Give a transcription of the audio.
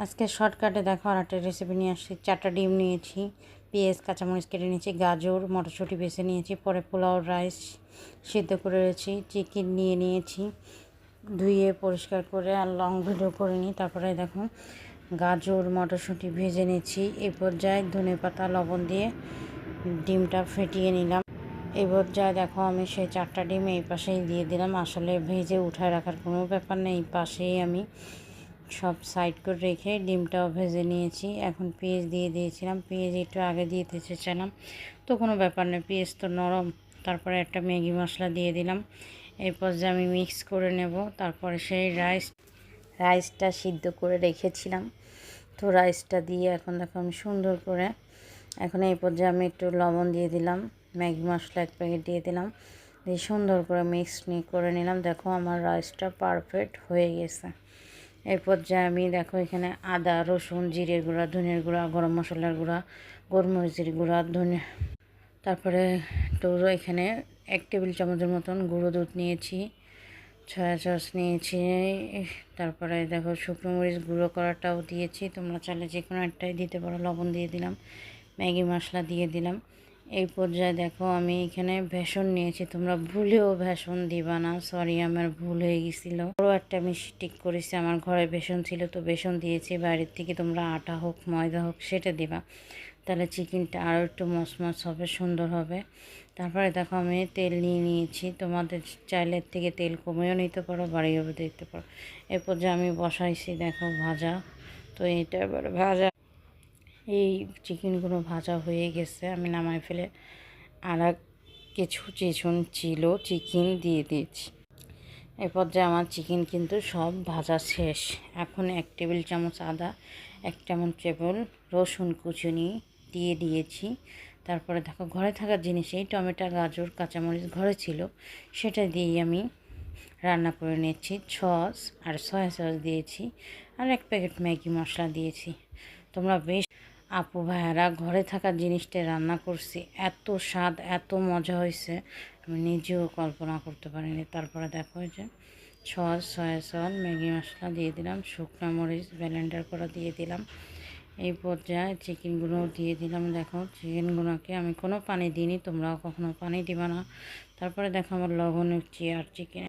আজকে শর্টকাটে দেখো আর একটা রেসিপি নিয়ে আসছি। 4টা ডিম নিয়েছি, পেঁয়াজ কাঁচামরিচ কেটে নিয়েছি, গাজর মটরশুঁটি বেছে নিয়েছি, পরে পোলাও রাইস সিদ্ধ করে রয়েছি, চিকেন নিয়ে নিয়েছি ধুয়ে পরিষ্কার করে আর লং ভিডিও করে নিই। তারপরে দেখো গাজর মটরশুঁটি ভেজে নিয়েছি। এই পর্যায়ে ধনেপাতা লবণ দিয়ে ডিমটা ফেটিয়ে নিলাম। এই পর্যায়ে দেখো আমি সেই 4টা ডিম এই পাশেই দিয়ে দিলাম। আসলে ভেজে উঠায় রাখার কোনো ব্যাপার নেই, এই পাশেই আমি সব সাইড করে রেখে ডিমটাও ভেজে নিয়েছি। এখন পেঁয়াজ দিয়ে দিয়েছিলাম, পেঁয়াজ একটু আগে দিয়ে দিতেছিলাম তো কোনো ব্যাপার নেই, পেঁয়াজ তো নরম। তারপরে একটা ম্যাগি মশলা দিয়ে দিলাম। এই পর্যায়ে আমি মিক্স করে নেব। তারপরে সেই রাইসটা সিদ্ধ করে রেখেছিলাম, তো রাইসটা দিয়ে এখন দেখো আমি সুন্দর করে এখন এই পর্যায়ে আমি একটু লবণ দিয়ে দিলাম, ম্যাগি মশলা 1 প্যাকেট দিয়ে দিলাম, দিয়ে সুন্দর করে মিক্স করে নিলাম। দেখো আমার রাইসটা পারফেক্ট হয়ে গেছে। এই পর্যায়ে আমি দেখো এখানে আদা রসুন জিরের গুঁড়া ধনিয়ার গুঁড়া গরম মশলার গুঁড়া গোলমরিচের গুঁড়া তারপরে তো এখানে 1 টেবিল চামচের মতন গুঁড়ো দুধ নিয়েছি, সয়া সস নিয়েছি, তারপরে দেখো শুকনো মরিচ গুঁড়ো করাটাও দিয়েছি, তোমরা চাইলে যে কোনো একটাই দিতে পারো। লবণ দিয়ে দিলাম, ম্যাগি মশলা দিয়ে দিলাম। এই পর্যায়ে দেখো আমি এখানে বেসন নিয়েছি, তোমরা ভুলেও বেসন দিবা না, সরি আমার ভুল হয়ে গেছিলো। বড় একটা মিস্টেক করেছি, আমার ঘরে বেসন ছিল তো বেসন দিয়েছি, বাইরের থেকে তোমরা আটা হোক ময়দা হোক সেটা দিবা, তাহলে চিকেনটা আরও একটু মচমচ হবে, সুন্দর হবে। তারপরে দেখো আমি তেল নিয়ে নিয়েছি, তোমাদের চাইলে থেকে তেল কমেও নিতে পারো বাড়িয়েও দিতে পারো। এরপর যে আমি বসাইছি দেখো ভাজা, তো এটা এবার ভাজা এই চিকেনগুলো ভাজা হয়ে গেছে, আমি নামাই ফেলে আর কিছু ছিল চিকেন দিয়ে দিয়েছি। এরপর যে আমার চিকেন কিন্তু সব ভাজা শেষ। এখন 1 টেবিল চামচ আদা 1 টেবিল রসুন কুচুনি দিয়ে দিয়েছি। তারপরে দেখো ঘরে থাকার জিনিসেই টমেটো গাজর কাঁচামরিচ ঘরে ছিল, সেটা দিয়েই আমি রান্না করে নিয়েছি। সস আর সয়া সস দিয়েছি আর 1 প্যাকেট ম্যাগি মশলা দিয়েছি। তোমরা বেশ আপু ভাইয়ারা ঘরে থাকার জিনিসটা রান্না করছি, এত স্বাদ এত মজা হয়েছে আমি নিজেও কল্পনা করতে পারিনি। তারপরে দেখো যে সস সয়া সস ম্যাগি মশলা দিয়ে দিলাম, শুকনো মরিচ ব্লেন্ডার করা দিয়ে দিলাম। এই পর্যায়ে চিকেনগুলো দিয়ে দিলাম। দেখো চিকেনগুলোকে আমি কোনো পানি দিইনি, তোমরাও কখনো পানি দিবা না। তারপরে দেখো আমার লবণ আর চিকেন